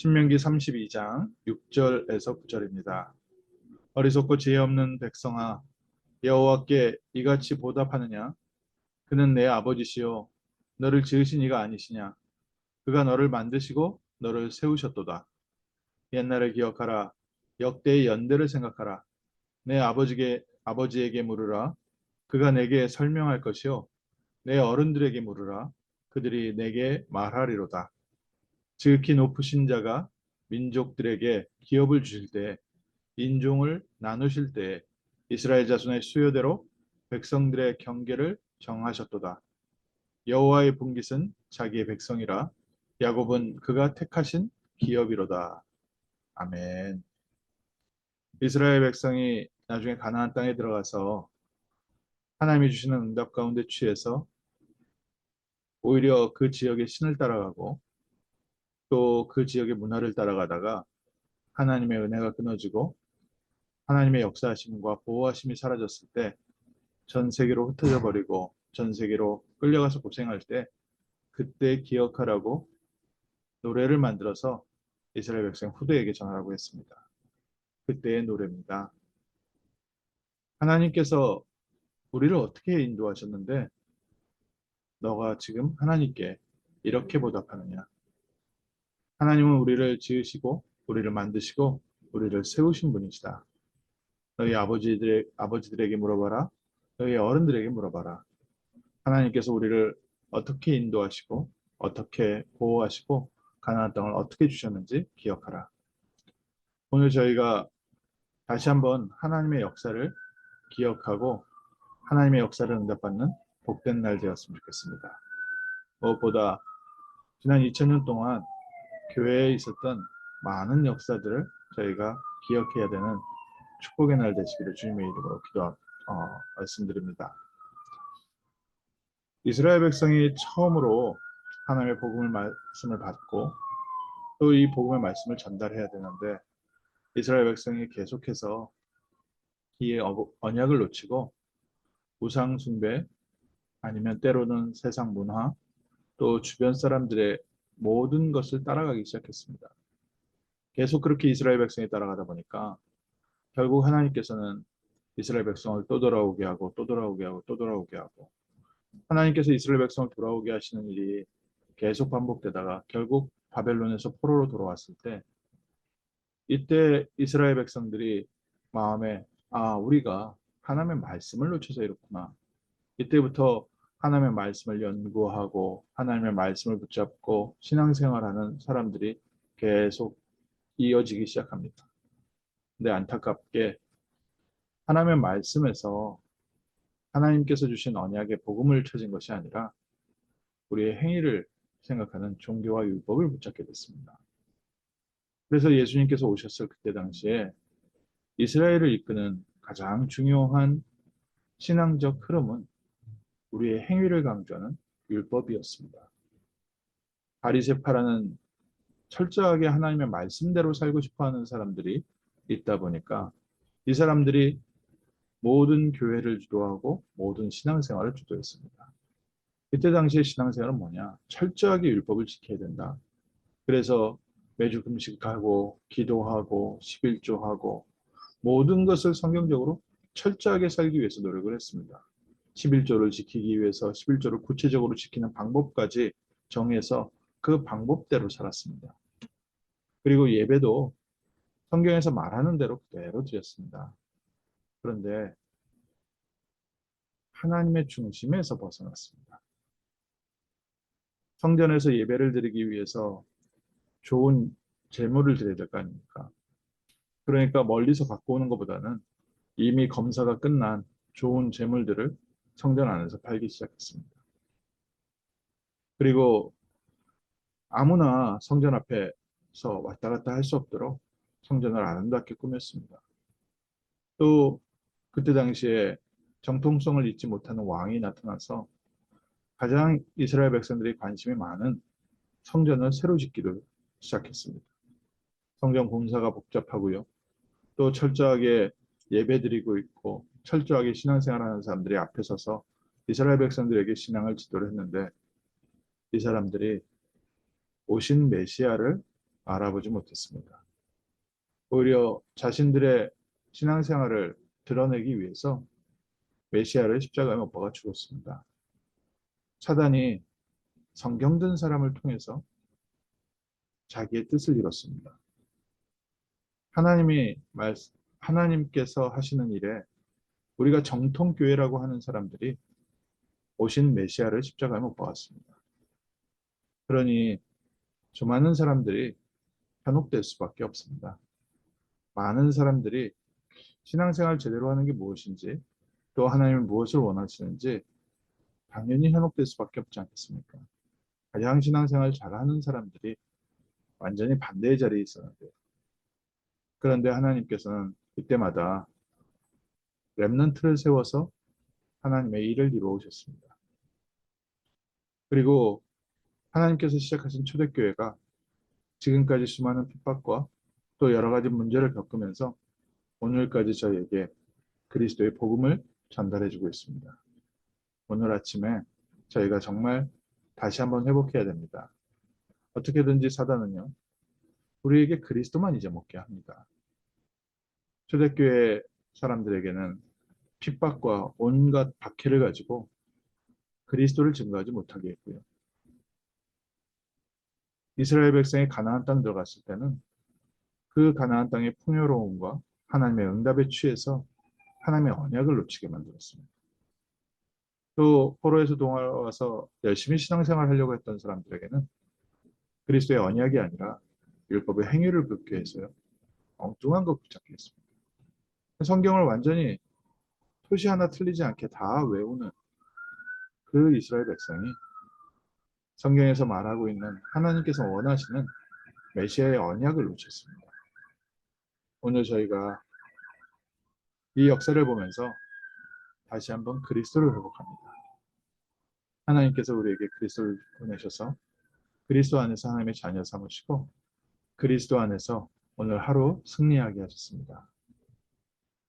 신명기 32장 6절에서 9절입니다. 어리석고 지혜 없는 백성아, 여호와께 이같이 보답하느냐? 그는 내 아버지시요 너를 지으신 이가 아니시냐? 그가 너를 만드시고 너를 세우셨도다. 옛날을 기억하라. 역대의 연대를 생각하라. 내 아버지에게 물으라. 그가 내게 설명할 것이요 내 어른들에게 물으라. 그들이 내게 말하리로다. 지극히 높으신 자가 민족들에게 기업을 주실 때, 인종을 나누실 때 이스라엘 자손의 수요대로 백성들의 경계를 정하셨도다. 여호와의 분깃은 자기의 백성이라 야곱은 그가 택하신 기업이로다. 아멘. 이스라엘 백성이 나중에 가나안 땅에 들어가서 하나님이 주시는 응답 가운데 취해서 오히려 그 지역의 신을 따라가고 또 그 지역의 문화를 따라가다가 하나님의 은혜가 끊어지고 하나님의 역사하심과 보호하심이 사라졌을 때 전 세계로 흩어져 버리고 전 세계로 끌려가서 고생할 때 그때 기억하라고 노래를 만들어서 이스라엘 백성 후대에게 전하라고 했습니다. 그때의 노래입니다. 하나님께서 우리를 어떻게 인도하셨는데 너가 지금 하나님께 이렇게 보답하느냐? 하나님은 우리를 지으시고 우리를 만드시고 우리를 세우신 분이시다. 너희 아버지들에게 물어봐라. 너희 어른들에게 물어봐라. 하나님께서 우리를 어떻게 인도하시고 어떻게 보호하시고 가나안 땅을 어떻게 주셨는지 기억하라. 오늘 저희가 다시 한번 하나님의 역사를 기억하고 하나님의 역사를 응답받는 복된 날 되었으면 좋겠습니다. 무엇보다 지난 2000년 동안 교회에 있었던 많은 역사들을 저희가 기억해야 되는 축복의 날 되시기를 주님의 이름으로 말씀드립니다. 이스라엘 백성이 처음으로 하나님의 복음을 말씀을 받고 또 이 복음의 말씀을 전달해야 되는데 이스라엘 백성이 계속해서 이 언약을 놓치고 우상 숭배 아니면 때로는 세상 문화 또 주변 사람들의 모든 것을 따라가기 시작했습니다. 계속 그렇게 이스라엘 백성이 따라가다 보니까 결국 하나님께서는 이스라엘 백성을 또 돌아오게 하고 또 돌아오게 하고 또 돌아오게 하고 하나님께서 이스라엘 백성을 돌아오게 하시는 일이 계속 반복되다가 결국 바벨론에서 포로로 돌아왔을 때 이때 이스라엘 백성들이 마음에 우리가 하나님의 말씀을 놓쳐서 이렇구나. 이때부터 하나님의 말씀을 연구하고 하나님의 말씀을 붙잡고 신앙생활하는 사람들이 계속 이어지기 시작합니다. 근데 안타깝게 하나님의 말씀에서 하나님께서 주신 언약의 복음을 찾은 것이 아니라 우리의 행위를 생각하는 종교와 율법을 붙잡게 됐습니다. 그래서 예수님께서 오셨을 그때 당시에 이스라엘을 이끄는 가장 중요한 신앙적 흐름은 우리의 행위를 강조하는 율법이었습니다. 바리새파라는 철저하게 하나님의 말씀대로 살고 싶어하는 사람들이 있다 보니까 이 사람들이 모든 교회를 주도하고 모든 신앙생활을 주도했습니다. 이때 당시의 신앙생활은 뭐냐? 철저하게 율법을 지켜야 된다. 그래서 매주 금식하고 기도하고 11조하고 모든 것을 성경적으로 철저하게 살기 위해서 노력을 했습니다. 11조를 지키기 위해서 11조를 구체적으로 지키는 방법까지 정해서 그 방법대로 살았습니다. 그리고 예배도 성경에서 말하는 대로 그대로 드렸습니다. 그런데 하나님의 중심에서 벗어났습니다. 성전에서 예배를 드리기 위해서 좋은 제물을 드려야 될 거 아닙니까? 그러니까 멀리서 갖고 오는 것보다는 이미 검사가 끝난 좋은 제물들을 성전 안에서 팔기 시작했습니다. 그리고 아무나 성전 앞에서 왔다 갔다 할 수 없도록 성전을 아름답게 꾸몄습니다. 또 그때 당시에 정통성을 잊지 못하는 왕이 나타나서 가장 이스라엘 백성들이 관심이 많은 성전을 새로 짓기를 시작했습니다. 성전 공사가 복잡하고요. 또 철저하게 예배드리고 있고 철저하게 신앙생활하는 사람들이 앞에 서서 이스라엘 백성들에게 신앙을 지도를 했는데 이 사람들이 오신 메시아를 알아보지 못했습니다. 오히려 자신들의 신앙생활을 드러내기 위해서 메시아를 십자가에 못 박아 죽었습니다. 사단이 성경든 사람을 통해서 자기의 뜻을 이뤘습니다. 하나님이 하나님께서 하시는 일에 우리가 정통교회라고 하는 사람들이 오신 메시아를 십자가에 못 박았습니다. 그러니 수많은 사람들이 현혹될 수밖에 없습니다. 많은 사람들이 신앙생활 제대로 하는 게 무엇인지, 또 하나님은 무엇을 원하시는지 당연히 현혹될 수밖에 없지 않겠습니까? 가장 신앙생활 잘하는 사람들이 완전히 반대의 자리에 있었는데, 그런데 하나님께서는 그때마다 렘넌트를 세워서 하나님의 일을 이루어오셨습니다. 그리고 하나님께서 시작하신 초대교회가 지금까지 수많은 핍박과 또 여러 가지 문제를 겪으면서 오늘까지 저희에게 그리스도의 복음을 전달해주고 있습니다. 오늘 아침에 저희가 정말 다시 한번 회복해야 됩니다. 어떻게든지 사단은요, 우리에게 그리스도만 잊어먹게 합니다. 초대교회 사람들에게는 핍박과 온갖 박해를 가지고 그리스도를 증거하지 못하게 했고요. 이스라엘 백성이 가나안 땅 들어갔을 때는 그 가나안 땅의 풍요로움과 하나님의 응답에 취해서 하나님의 언약을 놓치게 만들었습니다. 또 포로에서 돌아와서 열심히 신앙생활 하려고 했던 사람들에게는 그리스도의 언약이 아니라 율법의 행위를 붙게 해서요, 엉뚱한 것 붙잡게 했습니다. 성경을 완전히 토시 하나 틀리지 않게 다 외우는 그 이스라엘 백성이 성경에서 말하고 있는 하나님께서 원하시는 메시아의 언약을 놓쳤습니다. 오늘 저희가 이 역사를 보면서 다시 한번 그리스도를 회복합니다. 하나님께서 우리에게 그리스도를 보내셔서 그리스도 안에서 하나님의 자녀 삼으시고 그리스도 안에서 오늘 하루 승리하게 하셨습니다.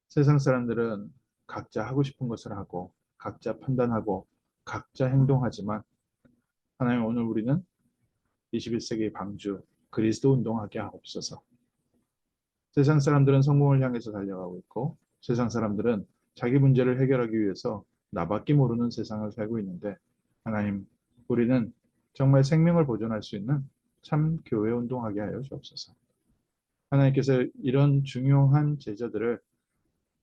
세상 사람들은 각자 하고 싶은 것을 하고 각자 판단하고 각자 행동하지만 하나님, 오늘 우리는 21세기의 방주 그리스도 운동하게 하옵소서. 세상 사람들은 성공을 향해서 달려가고 있고 세상 사람들은 자기 문제를 해결하기 위해서 나밖에 모르는 세상을 살고 있는데, 하나님, 우리는 정말 생명을 보존할 수 있는 참 교회 운동하게 하여 주옵소서. 하나님께서 이런 중요한 제자들을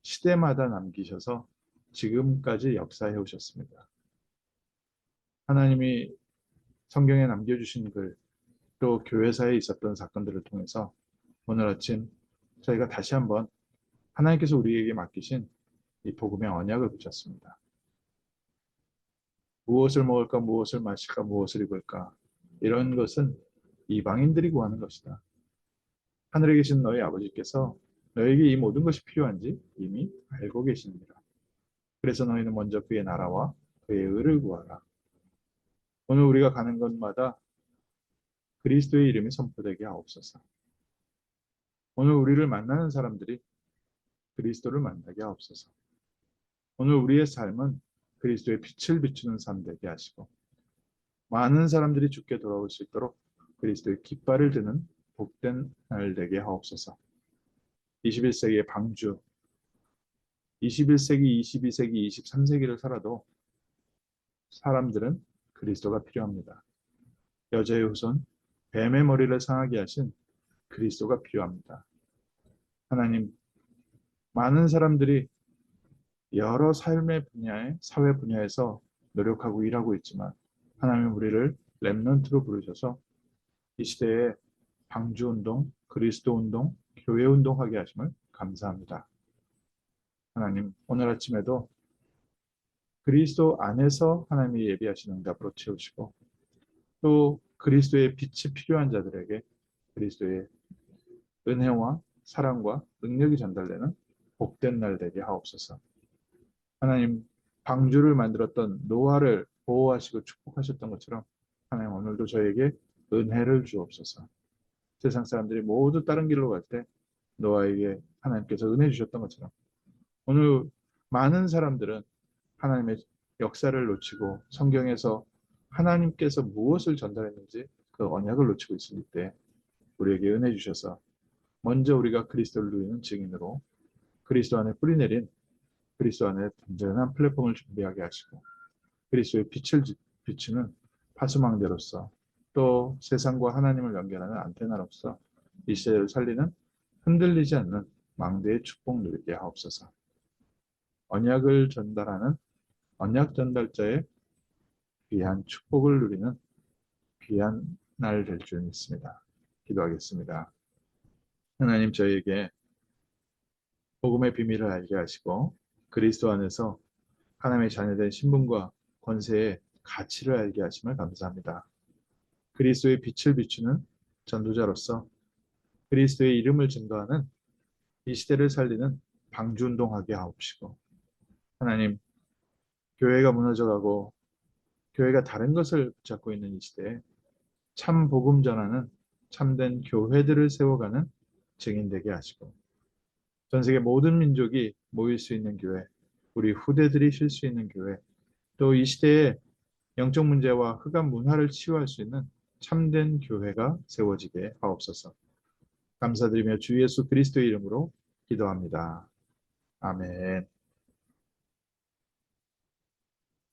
시대마다 남기셔서 지금까지 역사해 오셨습니다. 하나님이 성경에 남겨주신 글, 또 교회사에 있었던 사건들을 통해서 오늘 아침 저희가 다시 한번 하나님께서 우리에게 맡기신 이 복음의 언약을 붙였습니다. 무엇을 먹을까, 무엇을 마실까, 무엇을 입을까, 이런 것은 이방인들이 구하는 것이다. 하늘에 계신 너희 아버지께서 너에게 이 모든 것이 필요한지 이미 알고 계시느니라. 그래서 너희는 먼저 그의 나라와 그의 의를 구하라. 오늘 우리가 가는 곳마다 그리스도의 이름이 선포되게 하옵소서. 오늘 우리를 만나는 사람들이 그리스도를 만나게 하옵소서. 오늘 우리의 삶은 그리스도의 빛을 비추는 삶 되게 하시고 많은 사람들이 주께 돌아올 수 있도록 그리스도의 깃발을 드는 복된 날 되게 하옵소서. 21세기의 방주, 21세기, 22세기, 23세기를 살아도 사람들은 그리스도가 필요합니다. 여자의 후손, 뱀의 머리를 상하게 하신 그리스도가 필요합니다. 하나님, 많은 사람들이 여러 삶의 분야에, 사회 분야에서 노력하고 일하고 있지만 하나님, 우리를 렘넌트로 부르셔서 이 시대에 방주 운동, 그리스도 운동, 교회 운동하게 하심을 감사합니다. 하나님, 오늘 아침에도 그리스도 안에서 하나님이 예비하시는 응답으로 채우시고 또 그리스도의 빛이 필요한 자들에게 그리스도의 은혜와 사랑과 능력이 전달되는 복된 날 되게 하옵소서. 하나님, 방주를 만들었던 노아를 보호하시고 축복하셨던 것처럼 하나님, 오늘도 저에게 은혜를 주옵소서. 세상 사람들이 모두 다른 길로 갈 때 노아에게 하나님께서 은혜 주셨던 것처럼 오늘 많은 사람들은 하나님의 역사를 놓치고 성경에서 하나님께서 무엇을 전달했는지 그 언약을 놓치고 있을 때 우리에게 은혜 주셔서 먼저 우리가 그리스도를 누리는 증인으로 그리스도 안에 뿌리 내린 그리스도 안에 든든한 플랫폼을 준비하게 하시고 그리스도의 빛을 비추는 파수망대로서 또 세상과 하나님을 연결하는 안테나로서 이 시대를 살리는 흔들리지 않는 망대의 축복 누리게 하옵소서. 언약을 전달하는 언약 전달자의 귀한 축복을 누리는 귀한 날 될 줄 믿습니다. 기도하겠습니다. 하나님 저희에게 복음의 비밀을 알게 하시고 그리스도 안에서 하나님의 자녀된 신분과 권세의 가치를 알게 하심을 감사합니다. 그리스도의 빛을 비추는 전도자로서 그리스도의 이름을 증거하는 이 시대를 살리는 방주운동하게 하옵시고 하나님 교회가 무너져가고 교회가 다른 것을 붙잡고 있는 이 시대에 참 복음 전하는 참된 교회들을 세워가는 증인되게 하시고 전 세계 모든 민족이 모일 수 있는 교회, 우리 후대들이 쉴 수 있는 교회, 또 이 시대에 영적 문제와 흑암 문화를 치유할 수 있는 참된 교회가 세워지게 하옵소서. 감사드리며 주 예수 그리스도의 이름으로 기도합니다. 아멘.